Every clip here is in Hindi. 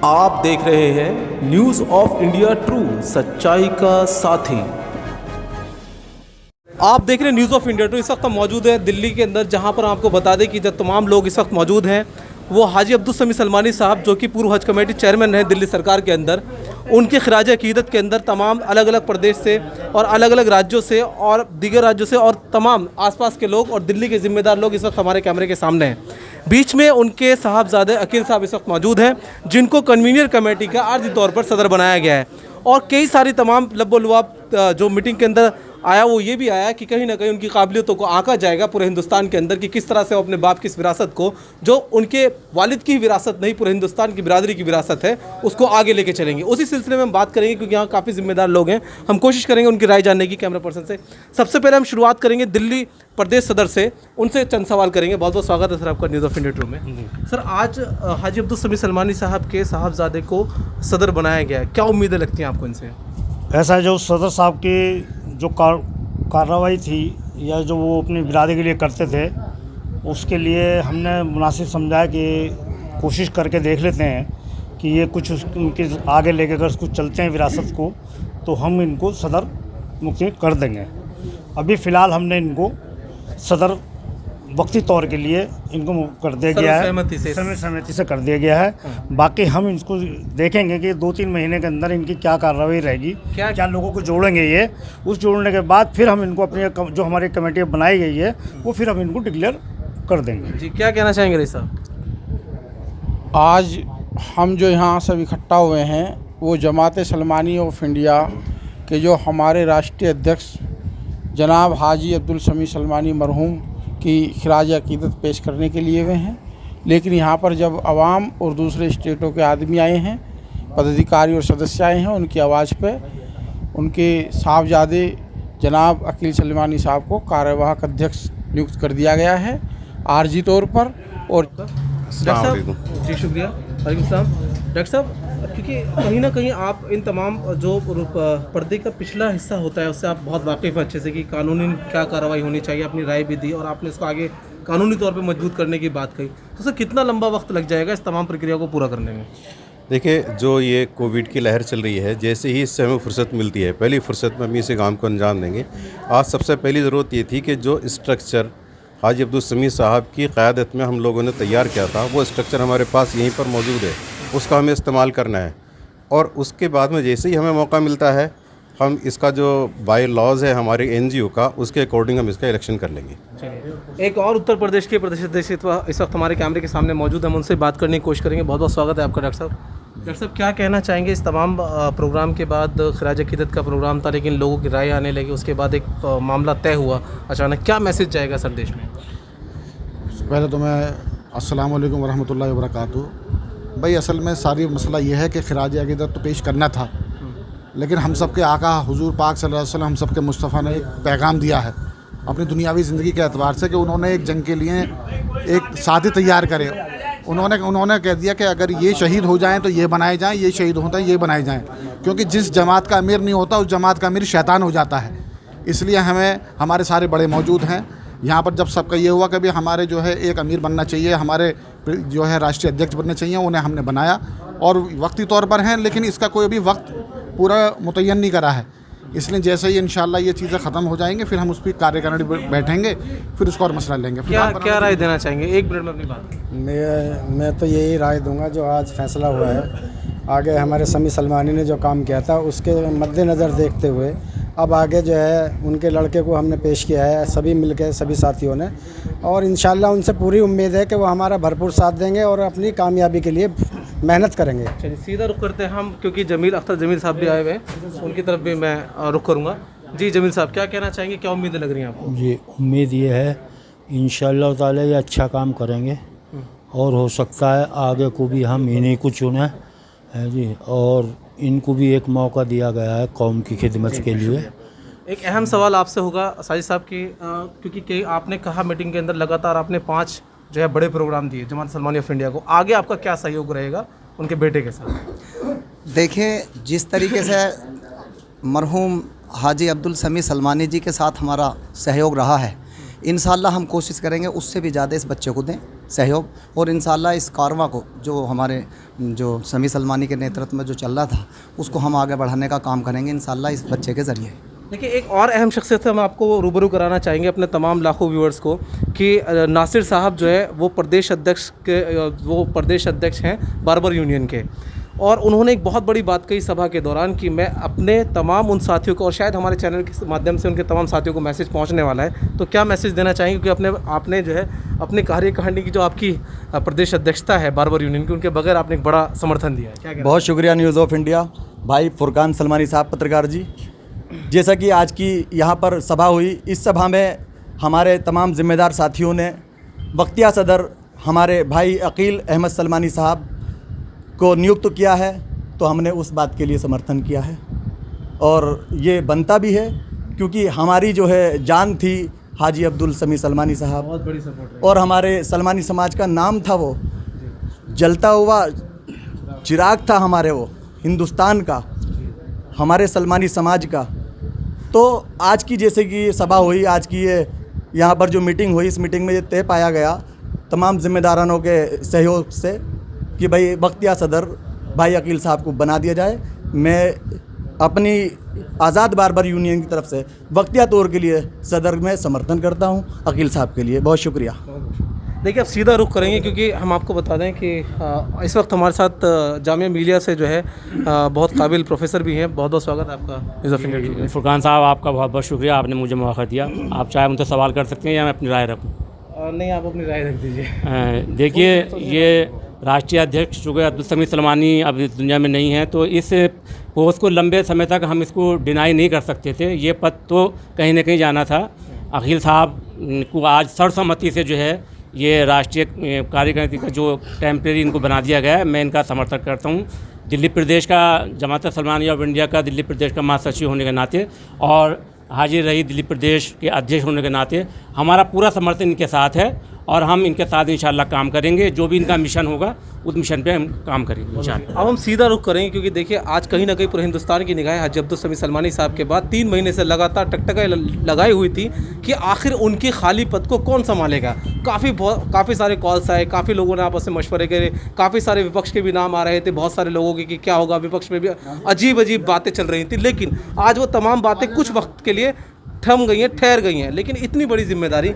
आप देख रहे हैं न्यूज़ ऑफ इंडिया ट्रू, सच्चाई का साथी। आप देख रहे हैं न्यूज़ ऑफ इंडिया ट्रू। इस वक्त हम मौजूद हैं दिल्ली के अंदर, जहां पर आपको बता दें कि जो तमाम लोग इस वक्त मौजूद हैं वो हाजी अब्दुल समी सलमानी साहब, जो कि पूर्व हज कमेटी चेयरमैन हैं दिल्ली सरकार के अंदर, उनके खिराज अकीदत के अंदर तमाम अलग अलग प्रदेश से और अलग अलग राज्यों से और दीगर राज्यों से और तमाम आसपास के लोग और दिल्ली के ज़िम्मेदार लोग इस वक्त हमारे कैमरे के सामने हैं। बीच में उनके साहबजादे अकील साहब इस वक्त मौजूद हैं, जिनको कन्वीनियर कमेटी का आर्जी तौर पर सदर बनाया गया है। और कई सारी तमाम लब्बो लुआब जो मीटिंग के अंदर आया वो ये भी आया कि कहीं ना कहीं उनकी काबिलियतों को आंका जाएगा पूरे हिंदुस्तान के अंदर कि किस तरह से वो अपने बाप की इस विरासत को, जो उनके वालिद की विरासत नहीं पूरे हिंदुस्तान की बिरादरी की विरासत है, उसको आगे लेके चलेंगे। उसी सिलसिले में हम बात करेंगे क्योंकि यहाँ काफ़ी जिम्मेदार लोग हैं। हम कोशिश करेंगे उनकी राय जानने की कैमरा पर्सन से। सबसे पहले हम शुरुआत करेंगे दिल्ली प्रदेश सदर से, उनसे चंद सवाल करेंगे। बहुत बहुत स्वागत है सर आपका न्यूज़ ऑफ इंडिया ट्रू में। सर, आज हाजी अब्दुल समी सलमानी साहब के साहबजादे को सदर बनाया गया है, क्या उम्मीदें लगती हैं आपको इनसे? ऐसा जो सदर साहब की जो कार्रवाई थी या जो वो अपनी बिरादरी के लिए करते थे, उसके लिए हमने मुनासिब समझा कि कोशिश करके देख लेते हैं कि ये कुछ उनके आगे लेके अगर कुछ चलते हैं विरासत को, तो हम इनको सदर मुख्य कर देंगे। अभी फ़िलहाल हमने इनको सदर वक्ती तौर के लिए इनको कर दिया गया है, सहमति से कर दिया गया है। बाकी हम इसको देखेंगे कि 2-3 महीने के अंदर इनकी क्या कार्रवाई रहेगी, क्या लोगों को जोड़ेंगे ये, उस जोड़ने के बाद फिर हम इनको अपनी जो हमारी कमेटी बनाई गई है वो फिर हम इनको डिक्लेयर कर देंगे। जी, क्या कहना चाहेंगे रईस साहब? आज हम जो यहाँ सब इकट्ठा हुए हैं वो जमात सलमानी ऑफ इंडिया के जो हमारे राष्ट्रीय अध्यक्ष जनाब हाजी अब्दुल समी सलमानी मरहूम की खिराज अकीदत पेश करने के लिए हुए हैं। लेकिन यहाँ पर जब आवाम और दूसरे स्टेटों के आदमी आए हैं, पदाधिकारी और सदस्य आए हैं, उनकी आवाज़ पे उनके साहबजादे जनाब अकील सलमानी साहब को कार्यवाहक अध्यक्ष नियुक्त कर दिया गया है आर्जी तौर पर। और जी शुक्रिया। वालेकुम सलाम। डॉक्टर साहब, क्योंकि कहीं ना कहीं आप इन तमाम जो पर्दे का पिछला हिस्सा होता है उससे आप बहुत वाकिफ़ अच्छे से कि कानूनी क्या कार्रवाई होनी चाहिए, अपनी राय भी दी और आपने इसको आगे कानूनी तौर पे मजबूत करने की बात कही। तो सर, कितना लंबा वक्त लग जाएगा इस तमाम प्रक्रिया को पूरा करने में? देखिए, जो ये कोविड की लहर चल रही है, जैसे ही इससे हमें फुर्सत मिलती है, पहली फुर्सत में हम इसे काम को अंजाम देंगे। आज सबसे पहली ज़रूरत ये थी कि जो स्ट्रक्चर हाजी अब्दुल समी साहब की क़यादत में हम लोगों ने तैयार किया था, वो स्ट्रक्चर हमारे पास यहीं पर मौजूद है, उसका हमें इस्तेमाल करना है। और उसके बाद में जैसे ही हमें मौका मिलता है, हम इसका जो बाय लॉज है हमारे एनजीओ का, उसके अकॉर्डिंग हम इसका इलेक्शन कर लेंगे। एक और उत्तर प्रदेश के प्रदेश अध्यक्ष इस वक्त हमारे कैमरे के सामने मौजूद है, हम उनसे बात करने की कोशिश करेंगे। बहुत बहुत स्वागत है आपका डॉक्टर साहब। डॉक्टर साहब, क्या कहना चाहेंगे इस तमाम प्रोग्राम के बाद? खिराज अकीदत का प्रोग्राम था, लेकिन लोगों की राय आने लगी, उसके बाद एक मामला तय हुआ अचानक, क्या मैसेज जाएगा सर देश में? पहले तो मैं अस्सलाम वालेकुम वरहमतुल्लाहि वबरकातुहू। भाई, असल में सारी मसला ये है कि खिराज अकीदत तो पेश करना था, लेकिन हम सब के आका हुजूर पाक सल्लल्लाहु अलैहि वसल्लम, हम सब के मुस्तफ़ा ने एक पैगाम दिया है अपनी दुनियावी ज़िंदगी के एतबार से कि उन्होंने एक जंग के लिए एक साथी तैयार करे। उन्होंने कह दिया कि अगर ये शहीद हो जाएं तो ये बनाए जाएं, ये शहीद होता है ये बनाए जाएं, क्योंकि जिस जमात का अमीर नहीं होता उस जमात का अमीर शैतान हो जाता है। इसलिए हमारे सारे बड़े मौजूद हैं यहाँ पर। जब सबका ये हुआ कि भी हमारे जो है एक अमीर बनना चाहिए, हमारे जो है राष्ट्रीय अध्यक्ष बनने चाहिए, उन्हें हमने बनाया और वक्ती तौर पर हैं, लेकिन इसका कोई अभी वक्त पूरा मुतय्यन नहीं करा है। इसलिए जैसे ही इंशाल्लाह ये चीज़ें ख़त्म हो जाएंगे, फिर हम उस पर कार्यकारिणी बैठेंगे, फिर उसका और मसला लेंगे। क्या राय देना चाहेंगे? एक मिनट में अपनी बात। मैं तो यही राय दूंगा जो आज फैसला हुआ है, आगे हमारे समी सलमानी ने जो काम किया था उसके मद्देनज़र देखते हुए अब आगे जो है उनके लड़के को हमने पेश किया है, सभी मिलकर सभी साथियों ने, और इंशाल्लाह उनसे पूरी उम्मीद है कि वो हमारा भरपूर साथ देंगे और अपनी कामयाबी के लिए मेहनत करेंगे। चलिए सीधा रुख करते हैं हम, क्योंकि जमील अख्तर जमील साहब भी आए हुए हैं, उनकी तरफ भी मैं रुख करूँगा। जी जमील साहब, क्या कहना चाहेंगे, क्या उम्मीदें लग रही हैं आपको? जी, उम्मीद ये है इंशाअल्लाह ताला ये अच्छा काम करेंगे और हो सकता है आगे को भी हम इन्हीं को चुने है जी, और इनको भी एक मौका दिया गया है कौम की खिदमत के लिए। एक अहम सवाल आपसे होगा साजिद साहब की, क्योंकि आपने कहा मीटिंग के अंदर लगातार आपने 5 जो है बड़े प्रोग्राम दिए जमात सलमानी ऑफ इंडिया को, आगे आपका क्या सहयोग रहेगा उनके बेटे के साथ? देखिए, जिस तरीके से मरहूम हाजी अब्दुल समी सलमानी जी के साथ हमारा सहयोग रहा है, इंशाअल्लाह हम कोशिश करेंगे उससे भी ज़्यादा इस बच्चे को दें। सहयोग, और इंशाल्लाह इस कारवां को जो हमारे जो समी सलमानी के नेतृत्व में जो चल रहा था उसको हम आगे बढ़ाने का काम करेंगे इंशाल्लाह इस बच्चे के ज़रिए। देखिए, एक और अहम शख्सियत से हम आपको रूबरू कराना चाहेंगे अपने तमाम लाखों व्यूअर्स को कि नासिर साहब जो है वो प्रदेश अध्यक्ष हैं बार्बर यूनियन के, और उन्होंने एक बहुत बड़ी बात कही सभा के दौरान कि मैं अपने तमाम उन साथियों को, और शायद हमारे चैनल के माध्यम से उनके तमाम साथियों को मैसेज पहुंचने वाला है, तो क्या मैसेज देना चाहेंगे? क्योंकि आपने जो है अपने कार्यकारिणी की जो आपकी प्रदेश अध्यक्षता है बार्बर यूनियन की, उनके बगैर आपने एक बड़ा समर्थन दिया है, क्या कहना? बहुत शुक्रिया न्यूज़ ऑफ इंडिया भाई फुरकान सलमानी साहब पत्रकार जी। जैसा कि आज की यहाँ पर सभा हुई, इस सभा में हमारे तमाम ज़िम्मेदार साथियों ने वक्तिया सदर हमारे भाई अकील अहमद सलमानी साहब को नियुक्त किया है, तो हमने उस बात के लिए समर्थन किया है, और ये बनता भी है क्योंकि हमारी जो है जान थी हाजी अब्दुल समी सलमानी साहब, बहुत बड़ी सपोर्ट है, और हमारे सलमानी समाज का नाम था, वो जलता हुआ चिराग था हमारे, वो हिंदुस्तान का, हमारे सलमानी समाज का। तो आज की जैसे कि सभा हुई, आज की ये यहाँ पर जो मीटिंग हुई, इस मीटिंग में ये तय पाया गया तमाम जिम्मेदारानों के सहयोग से कि भाई बख्तियार सदर भाई अकील साहब को बना दिया जाए। मैं अपनी आज़ाद बार्बर यूनियन की तरफ से वक्तिया तौर के लिए सदर में समर्थन करता हूँ अकील साहब के लिए। बहुत शुक्रिया। देखिए, अब सीधा रुख करेंगे क्योंकि हम आपको बता दें कि इस वक्त हमारे साथ जामिया मिलिया से जो है बहुत काबिल प्रोफेसर भी हैं। बहुत बहुत स्वागत है आपका। फुरकान साहब, आपका बहुत बहुत शुक्रिया, आपने मुझे मौका दिया। आप चाहे मुझसे सवाल कर सकते हैं या मैं अपनी राय रखूँ? नहीं, आप अपनी राय रख दीजिए। देखिए, ये राष्ट्रीय अध्यक्ष चूँकि अब्दुल समी सलमानी अब इस दुनिया में नहीं है, तो इस पोस्ट को लंबे समय तक हम इसको डिनाई नहीं कर सकते थे। ये पद तो कहीं ना कहीं जाना था। अकील साहब को आज सर्वसम्मति से जो है ये राष्ट्रीय कार्यकारिणी का जो टेम्परेरी इनको बना दिया गया है, मैं इनका समर्थन करता हूँ। दिल्ली प्रदेश का जमात सलमानी ऑफ इंडिया का दिल्ली प्रदेश का महासचिव होने के नाते और हाजिर रही दिल्ली प्रदेश के अध्यक्ष होने के नाते हमारा पूरा समर्थन इनके साथ है, और हम इनके साथ इंशाल्लाह काम करेंगे। जो भी इनका मिशन होगा उस मिशन पे हम काम करेंगे इंशाल्लाह। अब हम सीधा रुख करेंगे क्योंकि देखिए, आज कहीं ना कहीं पूरे हिंदुस्तान की निगाहें हाजी अब्दुल समी सलमानी साहब के बाद 3 महीने से लगातार टकटकाई लगाई हुई थी कि आखिर उनकी खाली पद को कौन संभालेगा। काफ़ी सारे कॉल्स आए, काफ़ी लोगों ने आपस में मशवरे करे, काफ़ी सारे विपक्ष के भी नाम आ रहे थे, बहुत सारे लोगों के कि क्या होगा। विपक्ष में भी अजीब अजीब बातें चल रही थी, लेकिन आज वो तमाम बातें कुछ वक्त के लिए थम गई हैं, ठहर गई हैं। लेकिन इतनी बड़ी जिम्मेदारी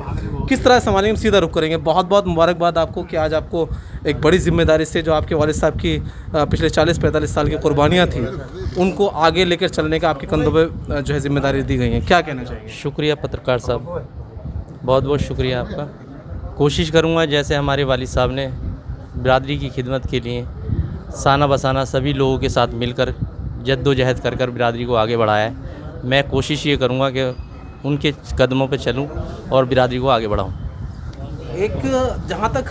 किस तरह संभालेंगे, हम सीधा रुख करेंगे। बहुत बहुत मुबारकबाद आपको कि आज आपको एक बड़ी जिम्मेदारी से, जो आपके वालिद साहब की पिछले 40-45 साल की कुर्बानियाँ थी, उनको आगे लेकर चलने का आपके कंधों पे जो है जिम्मेदारी दी गई है। क्या कहना चाहिए? शुक्रिया पत्रकार साहब, बहुत बहुत शुक्रिया आपका। कोशिश करूँगा जैसे हमारे वालिद साहब ने बिरादरी की खिदमत के लिए साना बसाना सभी लोगों के साथ मिलकर जद्दोजहद कर कर बिरादरी को आगे बढ़ाया है, मैं कोशिश ये करूँगा कि उनके कदमों पे चलूं और बिरादरी को आगे बढ़ाऊं। एक जहाँ तक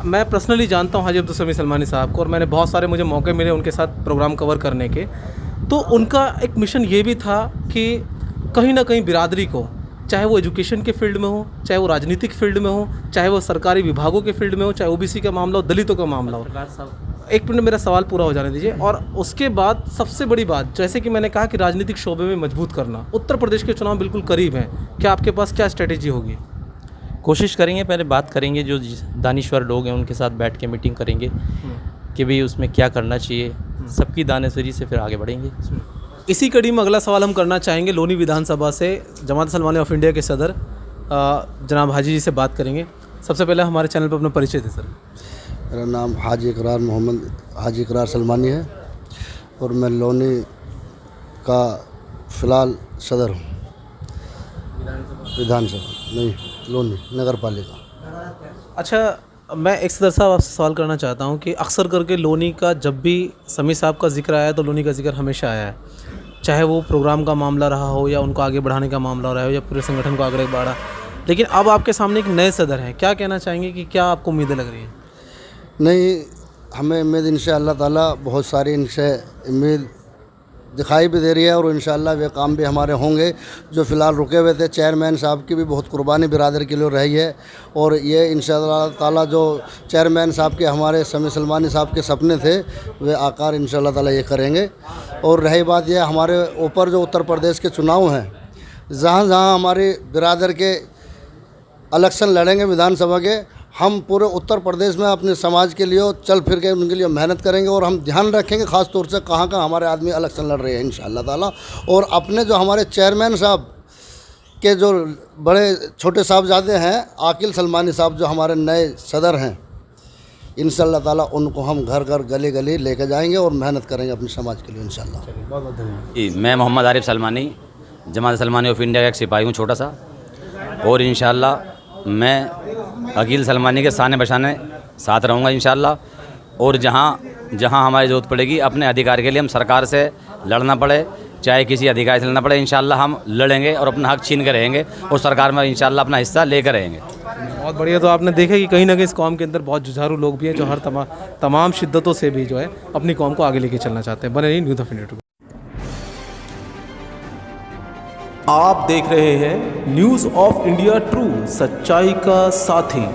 मैं पर्सनली जानता हूँ हाजी अब्दुल समी सलमानी साहब को, और मैंने बहुत सारे मुझे मौके मिले उनके साथ प्रोग्राम कवर करने के, तो उनका एक मिशन ये भी था कि कहीं ना कहीं बिरादरी को, चाहे वो एजुकेशन के फील्ड में हो, चाहे वो राजनीतिक फील्ड में हो, चाहे वो सरकारी विभागों के फील्ड में हो, चाहे ओबीसी का मामला हो, दलितों का मामला हो। एक मिनट मेरा सवाल पूरा हो जाने दीजिए। और उसके बाद सबसे बड़ी बात, जैसे कि मैंने कहा कि राजनीतिक शोबे में मजबूत करना, उत्तर प्रदेश के चुनाव बिल्कुल करीब हैं, क्या आपके पास क्या स्ट्रेटेजी होगी? कोशिश करेंगे, पहले बात करेंगे जो दानिश्वर लोग हैं उनके साथ बैठ के मीटिंग करेंगे कि भाई उसमें क्या करना चाहिए, सबकी दानेश्वरी से फिर आगे बढ़ेंगे। इसी कड़ी में अगला सवाल हम करना चाहेंगे लोनी विधानसभा से जमात सलमानी ऑफ इंडिया के सदर जनाब हाजी जी से बात करेंगे। सबसे पहले हमारे चैनल पर अपना परिचय दें सर। मेरा नाम हाजी इकरार सलमानी है और मैं लोनी का फ़िलहाल सदर हूँ। विधानसभा नहीं, लोनी नगर पालिका। अच्छा, मैं एक सदर साहब आपसे सवाल करना चाहता हूँ कि अक्सर करके लोनी का जब भी समी साहब का जिक्र आया तो लोनी का जिक्र हमेशा आया है, चाहे वो प्रोग्राम का मामला रहा हो या उनको आगे बढ़ाने का मामला रहा हो या पूरे संगठन को आगे बढ़ा। लेकिन अब आपके सामने एक नए सदर हैं, क्या कहना चाहेंगे कि क्या आपको उम्मीदें लग रही हैं? नहीं, हमें उम्मीद इंशाअल्लाह ताला बहुत सारी इनसे उम्मीद दिखाई भी दे रही है और इंशाअल्लाह वे काम भी हमारे होंगे जो फ़िलहाल रुके हुए थे। चेयरमैन साहब की भी बहुत कुर्बानी बिरादर के लिए रही है और ये इंशाअल्लाह ताला जो चेयरमैन साहब के हमारे समी सलमानी साहब के सपने थे वे आकार इंशाअल्लाह ताला ये करेंगे। और रही बात यह, हमारे ऊपर जो उत्तर प्रदेश के चुनाव हैं, जहाँ जहाँ हमारे बिरादर के इलेक्शन लड़ेंगे विधानसभा के, हम पूरे उत्तर प्रदेश में अपने समाज के लिए चल फिर के उनके लिए मेहनत करेंगे और हम ध्यान रखेंगे ख़ास तौर से कहाँ हमारे आदमी इलेक्शन लड़ रहे हैं इंशाअल्लाह ताला। और अपने जो हमारे चेयरमैन साहब के जो बड़े छोटे साहबजादे हैं आकिल सलमानी साहब जो हमारे नए सदर हैं, इंशाअल्लाह ताला उनको हम घर घर गली गली लेके जाएंगे और मेहनत करेंगे अपने समाज के लिए इंशाअल्लाह। बहुत बहुत धन्यवाद। मैं मोहम्मद आरिफ सलमानी, जमात सलमानी ऑफ इंडिया का एक सिपाही हूँ छोटा सा, और इंशाअल्लाह मैं अकील सलमानी के साने बशाने साथ रहूँगा इंशाअल्लाह। और जहाँ जहाँ हमारी ज़रूरत पड़ेगी अपने अधिकार के लिए हम सरकार से लड़ना पड़े, चाहे किसी अधिकारी से लड़ना पड़े, इंशाअल्लाह हम लड़ेंगे और अपना हक छीन कर रहेंगे और सरकार में इंशाअल्लाह अपना हिस्सा लेकर रहेंगे। बहुत बढ़िया। तो आपने देखा कि कहीं ना कहीं इस कौम के अंदर बहुत जुझारू लोग भी हैं जो हर तमाम शिद्दतों से भी जो है अपनी कौम को आगे लेके चलना चाहते हैं। बने रहिए न्यूज़ ऑफ इंडिया। आप देख रहे हैं न्यूज़ ऑफ इंडिया ट्रू, सच्चाई का साथी।